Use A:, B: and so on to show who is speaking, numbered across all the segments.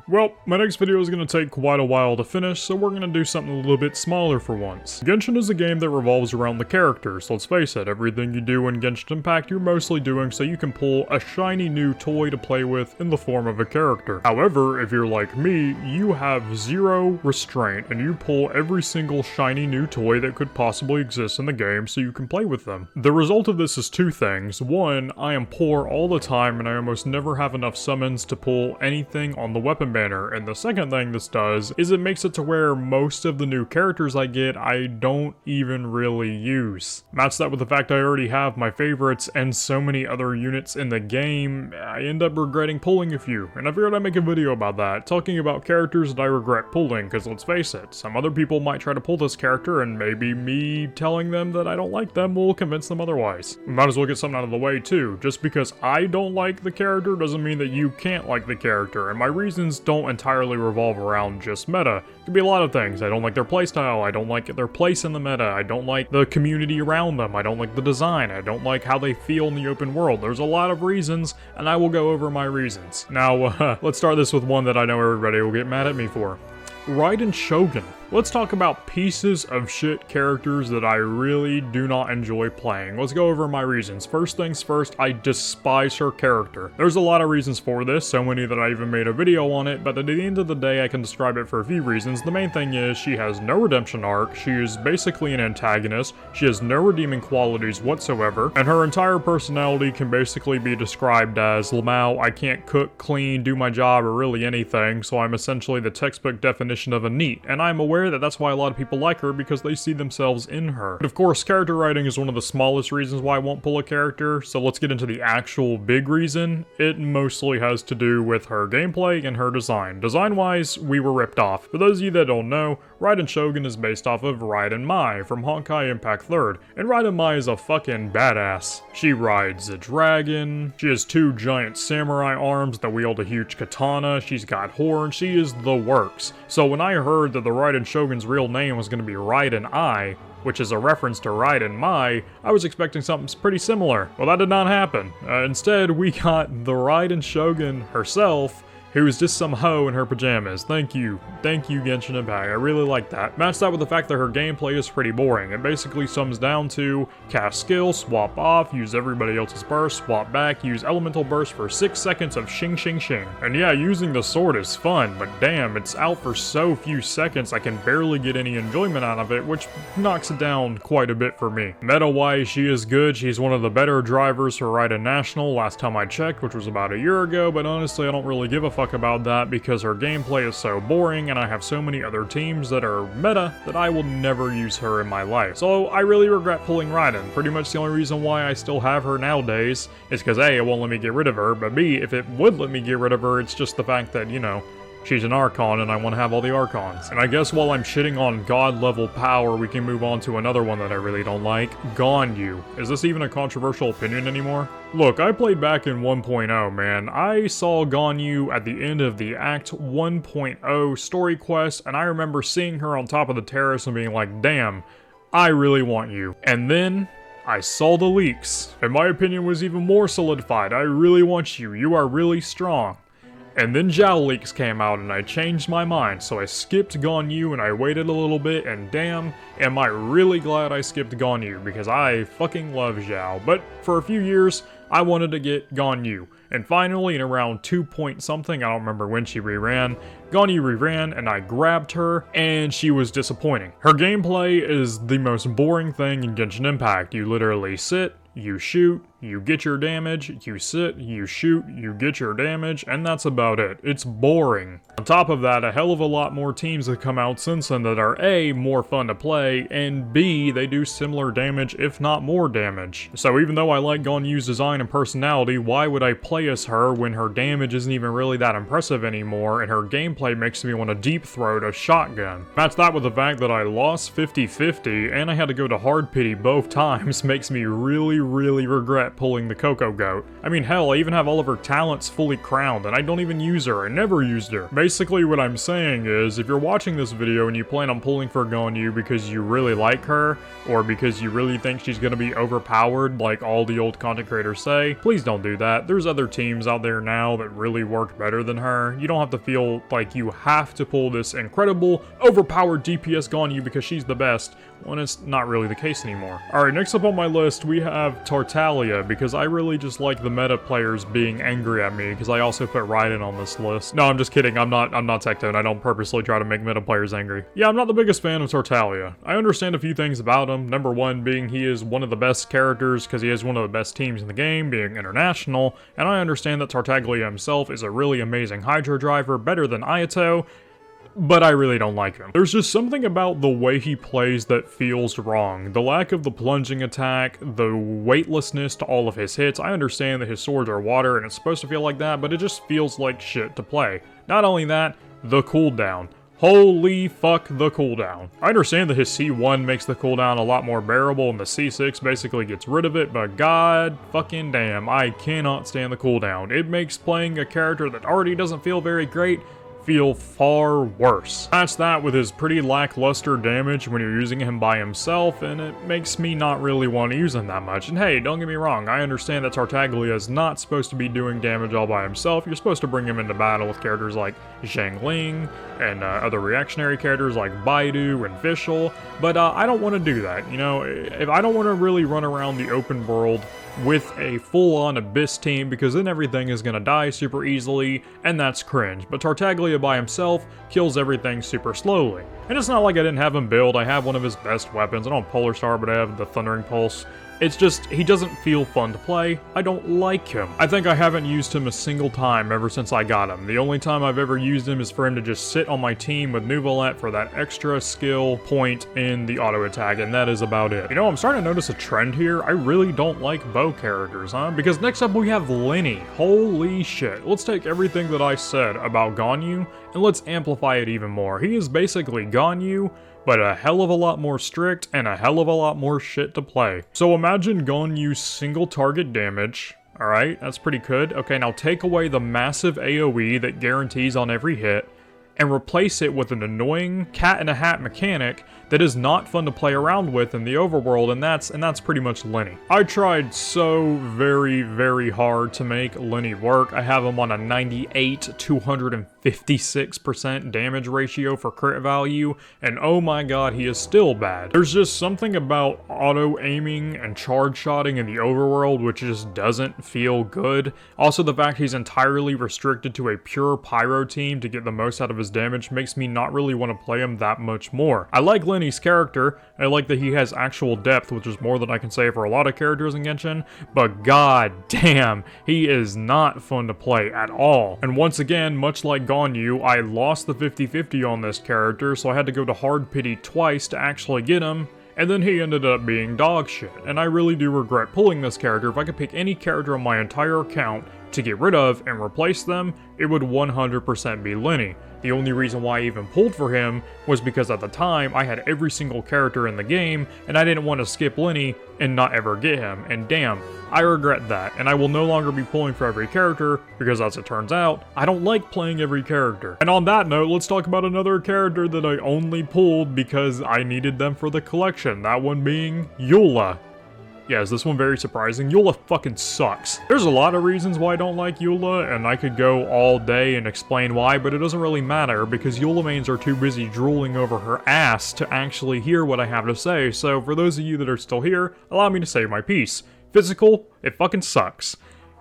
A: Well, my next video is going to take quite a while to finish, so we're going to do something a little bit smaller for once. Genshin is a game that revolves around the characters. Let's face it, everything you do in Genshin Impact you're mostly doing so you can pull a shiny new toy to play with in the form of a character. However, if you're like me, you have zero restraint and you pull every single shiny new toy that could possibly exist in the game so you can play with them. The result of this is two things. One, I am poor all the time and I almost never have enough summons to pull anything on the weapon banner, and the second thing this does is it makes it to where most of the new characters I get I don't even really use. Match that with the fact I already have my favorites and so many other units in the game, I end up regretting pulling a few, and I figured I'd make a video about that, talking about characters that I regret pulling, because let's face it, some other people might try to pull this character and maybe me telling them that I don't like them will convince them otherwise. Might as well get something out of the way too. Just because I don't like the character doesn't mean that you can't like the character, and my reasons don't entirely revolve around just meta. It could be a lot of things. I don't like their playstyle, I don't like their place in the meta, I don't like the community around them, I don't like the design, I don't like how they feel in the open world. There's a lot of reasons, and I will go over my reasons. Now, let's start this with one that I know everybody will get mad at me for. Raiden Shogun. Let's talk about pieces of shit characters that I really do not enjoy playing. Let's go over my reasons. First things first, I despise her character. There's a lot of reasons for this, so many that I even made a video on it, but at the end of the day I can describe it for a few reasons. The main thing is she has no redemption arc, she is basically an antagonist, she has no redeeming qualities whatsoever, and her entire personality can basically be described as Lamau, I can't cook, clean, do my job, or really anything, so I'm essentially the textbook definition of a NEET, and I'm aware that that's why a lot of people like her, because they see themselves in her. But of course, character writing is one of the smallest reasons why I won't pull a character, so let's get into the actual big reason. It mostly has to do with her gameplay and her design. Design-wise, we were ripped off. For those of you that don't know, Raiden Shogun is based off of Raiden Mai from Honkai Impact 3rd, and Raiden Mai is a fucking badass. She rides a dragon, she has two giant samurai arms that wield a huge katana, she's got horns, she is the works. So when I heard that the Raiden Shogun's real name was going to be Raiden I, which is a reference to Raiden Mai, I was expecting something pretty similar. Well, that did not happen. Instead, we got the Raiden Shogun herself, who is just some hoe in her pajamas. Thank you Genshin Impact, I really like that. Match that with the fact that her gameplay is pretty boring. It basically sums down to cast skill, swap off, use everybody else's burst, swap back, use elemental burst for 6 seconds of shing shing shing. And yeah, using the sword is fun, but damn, it's out for so few seconds I can barely get any enjoyment out of it, which knocks it down quite a bit for me. Meta-wise, she is good, she's one of the better drivers for Raiden National last time I checked, which was about a year ago, but honestly I don't really give a fuck about that because her gameplay is so boring and I have so many other teams that are meta that I will never use her in my life. So I really regret pulling Raiden. Pretty much the only reason why I still have her nowadays is because A, it won't let me get rid of her, but B, if it would let me get rid of her, it's just the fact that, you know, she's an Archon and I want to have all the Archons. And I guess while I'm shitting on god level power, we can move on to another one that I really don't like, Ganyu. Is this even a controversial opinion anymore? Look, I played back in 1.0, man. I saw Ganyu at the end of the Act 1.0 story quest, and I remember seeing her on top of the terrace and being like, damn, I really want you. And then I saw the leaks, and my opinion was even more solidified. I really want you. You are really strong. And then Zhao leaks came out and I changed my mind, so I skipped Ganyu and I waited a little bit, and damn, am I really glad I skipped Ganyu, because I fucking love Zhao. But for a few years, I wanted to get Ganyu. And finally, in around 2 point something, I don't remember when she reran, Ganyu reran and I grabbed her, and she was disappointing. Her gameplay is the most boring thing in Genshin Impact. You literally sit, you shoot, you get your damage, you sit, you shoot, you get your damage, and that's about it. It's boring. On top of that, a hell of a lot more teams have come out since then that are A, more fun to play, and B, they do similar damage, if not more damage. So even though I like Ganyu's design and personality, why would I play as her when her damage isn't even really that impressive anymore, and her gameplay makes me want to deep throat a shotgun? Match that with the fact that I lost 50-50, and I had to go to hard pity both times makes me really regret regret pulling the Coco Goat. I mean, hell, I even have all of her talents fully crowned, and I don't even use her. I never used her. Basically, what I'm saying is, if you're watching this video and you plan on pulling for Ganyu because you really like her, or because you really think she's gonna be overpowered like all the old content creators say, please don't do that. There's other teams out there now that really work better than her. You don't have to feel like you have to pull this incredible, overpowered DPS Ganyu because she's the best, when it's not really the case anymore. Alright, next up on my list, we have Tartaglia, because I really just like the meta players being angry at me, because I also put Raiden on this list. No, I'm just kidding, I'm not Tectone, I don't purposely try to make meta players angry. Yeah, I'm not the biggest fan of Tartaglia. I understand a few things about him, number one being he is one of the best characters, because he is one of the best teams in the game, being international, and I understand that Tartaglia himself is a really amazing Hydro driver, better than Ayato, but I really don't like him. There's just something about the way he plays that feels wrong. The lack of the plunging attack, the weightlessness to all of his hits. I understand that his swords are water and it's supposed to feel like that, but it just feels like shit to play. Not only that, the cooldown. Holy fuck, the cooldown. I understand that his C1 makes the cooldown a lot more bearable and the C6 basically gets rid of it, but god fucking damn, I cannot stand the cooldown. It makes playing a character that already doesn't feel very great feel far worse. Match that with his pretty lackluster damage when you're using him by himself, and it makes me not really want to use him that much. And hey, don't get me wrong, I understand that Tartaglia is not supposed to be doing damage all by himself. You're supposed to bring him into battle with characters like Zhangling and other reactionary characters like Baidu and Vishal, but I don't want to do that. You know, if I don't want to really run around the open world with a full-on Abyss team, because then everything is gonna die super easily, and that's cringe. But Tartaglia by himself kills everything super slowly. And it's not like I didn't have him build, I have one of his best weapons. I don't have Polar Star, but I have the Thundering Pulse. It's just, he doesn't feel fun to play. I don't like him. I think I haven't used him a single time ever since I got him. The only time I've ever used him is for him to just sit on my team with Nuvolette for that extra skill point in the auto attack, and that is about it. You know, I'm starting to notice a trend here. I really don't like bow characters, huh? Because next up we have Lenny. Holy shit. Let's take everything that I said about Ganyu and let's amplify it even more. He is basically Ganyu, but a hell of a lot more strict and a hell of a lot more shit to play. So imagine Ganyu's single target damage. Alright, that's pretty good. Okay, now take away the massive AoE that guarantees on every hit, and replace it with an annoying cat-in-a-hat mechanic that is not fun to play around with in the overworld, and that's pretty much Lenny. I tried so very, very hard to make Lenny work. I have him on a 98 256% damage ratio for crit value, and oh my god, he is still bad. There's just something about auto-aiming and charge-shotting in the overworld which just doesn't feel good. Also, the fact he's entirely restricted to a pure pyro team to get the most out of his damage makes me not really want to play him that much more. I like Lenny's character, I like that he has actual depth, which is more than I can say for a lot of characters in Genshin, but god damn, he is not fun to play at all. And once again, much like Ganyu, I lost the 50-50 on this character, so I had to go to hard pity twice to actually get him, and then he ended up being dog shit. And I really do regret pulling this character. If I could pick any character on my entire account to get rid of and replace them, it would 100% be Lenny. The only reason why I even pulled for him was because at the time I had every single character in the game and I didn't want to skip Lenny and not ever get him, and damn, I regret that, and I will no longer be pulling for every character because, as it turns out, I don't like playing every character. And on that note, let's talk about another character that I only pulled because I needed them for the collection, that one being Eula. Yeah, is this one very surprising? Eula fucking sucks. There's a lot of reasons why I don't like Eula, and I could go all day and explain why, but it doesn't really matter because Eula mains are too busy drooling over her ass to actually hear what I have to say, so for those of you that are still here, allow me to say my piece. Physical, it fucking sucks.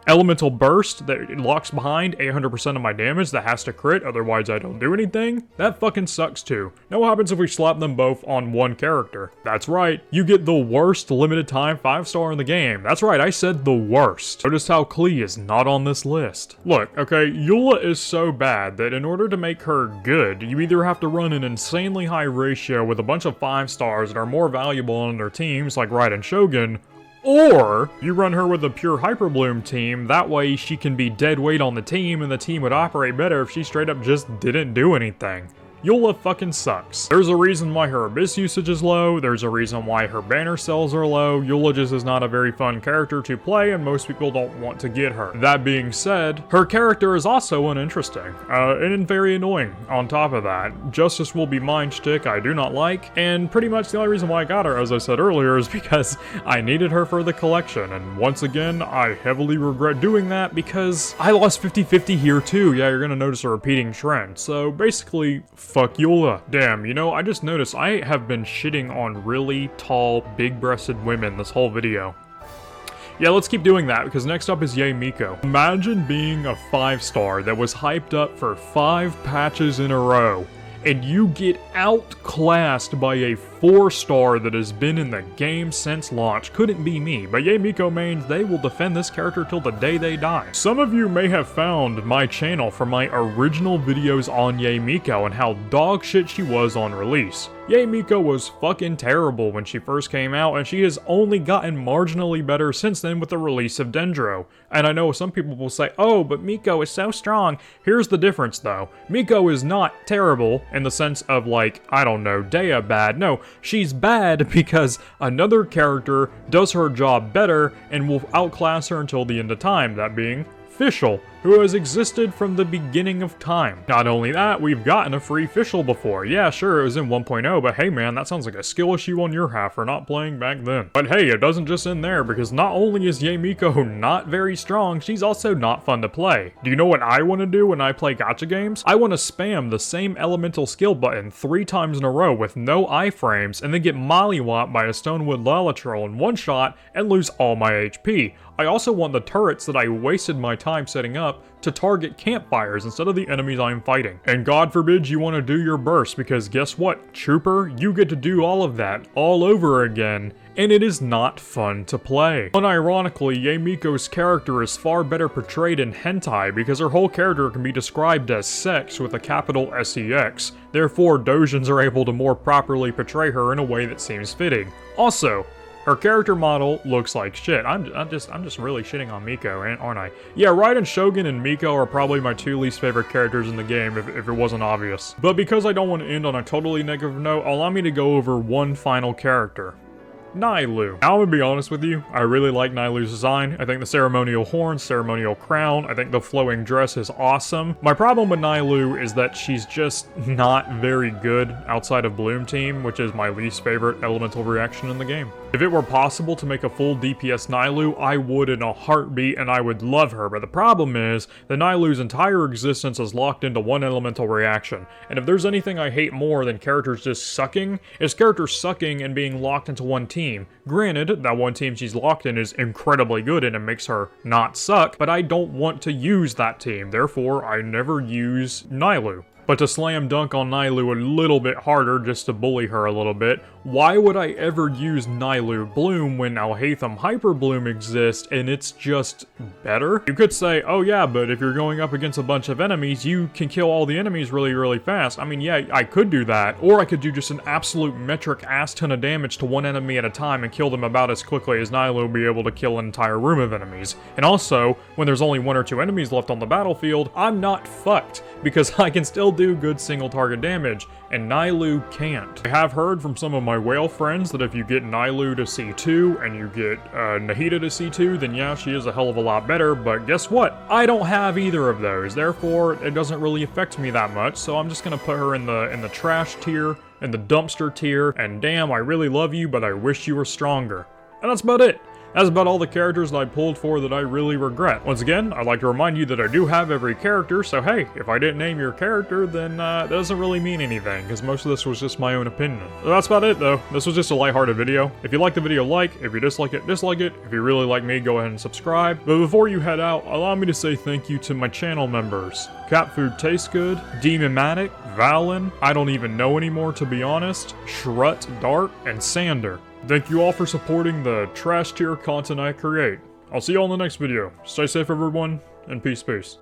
A: Elemental Burst, that it locks behind 800% of my damage that has to crit, otherwise I don't do anything. That fucking sucks too. Now what happens if we slap them both on one character? That's right, you get the worst limited time 5-star in the game. That's right, I said the worst. Notice how Klee is not on this list. Look, okay, Eula is so bad that in order to make her good, you either have to run an insanely high ratio with a bunch of 5-stars that are more valuable on their teams like Raiden Shogun, or you run her with a pure Hyperbloom team, that way she can be dead weight on the team and the team would operate better if she straight up just didn't do anything. Eula fucking sucks. There's a reason why her Abyss usage is low, there's a reason why her banner sales are low. Eula just is not a very fun character to play, and most people don't want to get her. That being said, her character is also uninteresting, and very annoying on top of that. Justice Will Be Mine shtick I do not like, and pretty much the only reason why I got her, as I said earlier, is because I needed her for the collection, and once again, I heavily regret doing that because I lost 50-50 here too. Yeah, you're gonna notice a repeating trend. So basically, fuck Eula. Damn, you know, I just noticed I have been shitting on really tall, big-breasted women this whole video. Yeah, let's keep doing that, because next up is Yae Miko. Imagine being a 5-star that was hyped up for 5 patches in a row, and you get outclassed by a 4-star that has been in the game since launch. Couldn't be me, but Yae Miko mains, they will defend this character till the day they die. Some of you may have found my channel from my original videos on Yae Miko and how dog shit she was on release. Yae Miko was fucking terrible when she first came out, and she has only gotten marginally better since then with the release of Dendro. And I know some people will say, oh, but Miko is so strong. Here's the difference though. Miko is not terrible in the sense of like, I don't know, Dea bad. No, she's bad because another character does her job better and will outclass her until the end of time, that being Fischl, who has existed from the beginning of time. Not only that, we've gotten a free Fischl before. Yeah, sure, it was in 1.0, but hey man, that sounds like a skill issue on your half for not playing back then. But hey, it doesn't just end there, because not only is Yae Miko not very strong, she's also not fun to play. Do you know what I want to do when I play gacha games? I want to spam the same elemental skill button 3 times in a row with no iframes, and then get mollywopped by a Stonewood Lalatrol in one shot and lose all my HP. I also want the turrets that I wasted my time setting up to target campfires instead of the enemies I'm fighting. And God forbid you want to do your burst, because guess what, Trooper? You get to do all of that all over again, and it is not fun to play. Unironically, Yae Miko's character is far better portrayed in hentai because her whole character can be described as sex with a capital SEX. Therefore, doujins are able to more properly portray her in a way that seems fitting. Also, her character model looks like shit. I'm just really shitting on Miko, aren't I? Yeah, Raiden Shogun and Miko are probably my 2 least favorite characters in the game if it wasn't obvious. But because I don't want to end on a totally negative note, allow me to go over one final character. Nilou. Now, I'm gonna be honest with you, I really like Nilou's design. I think the ceremonial horn, ceremonial crown, I think the flowing dress is awesome. My problem with Nilou is that she's just not very good outside of Bloom Team, which is my least favorite elemental reaction in the game. If it were possible to make a full DPS Nilou, I would in a heartbeat, and I would love her, but the problem is that Nilou's entire existence is locked into one elemental reaction, and if there's anything I hate more than characters just sucking, it's characters sucking and being locked into one team. Granted, that one team she's locked in is incredibly good and it makes her not suck, but I don't want to use that team, therefore I never use Nilou. But to slam dunk on Nilou a little bit harder, just to bully her a little bit, why would I ever use Nilou Bloom when Alhaitham Hyper Bloom exists and it's just better? You could say, oh yeah, but if you're going up against a bunch of enemies, you can kill all the enemies really fast. I mean, yeah, I could do that, or I could do just an absolute metric ass ton of damage to one enemy at a time and kill them about as quickly as Nilou will be able to kill an entire room of enemies. And also, when there's only 1 or 2 enemies left on the battlefield, I'm not fucked, because I can still do good single target damage, and Nilou can't. I have heard from some of my whale friends that if you get Nilou to C2 and you get Nahida to C2, then yeah, she is a hell of a lot better, but guess what? I don't have either of those, therefore it doesn't really affect me that much, so I'm just gonna put her in the trash tier, in the dumpster tier, and damn, I really love you, but I wish you were stronger. And that's about it. That's about all the characters that I pulled for that I really regret. Once again, I'd like to remind you that I do have every character, so hey, if I didn't name your character, then that doesn't really mean anything, because most of this was just my own opinion. So that's about it, though. This was just a lighthearted video. If you like the video, like. If you dislike it, dislike it. If you really like me, go ahead and subscribe. But before you head out, allow me to say thank you to my channel members. Cat Food Tastes Good, Demomatic, Valen, I don't even know anymore to be honest, Shrut Dart, and Sander. Thank you all for supporting the trash tier content I create. I'll see you all in the next video. Stay safe everyone, and peace.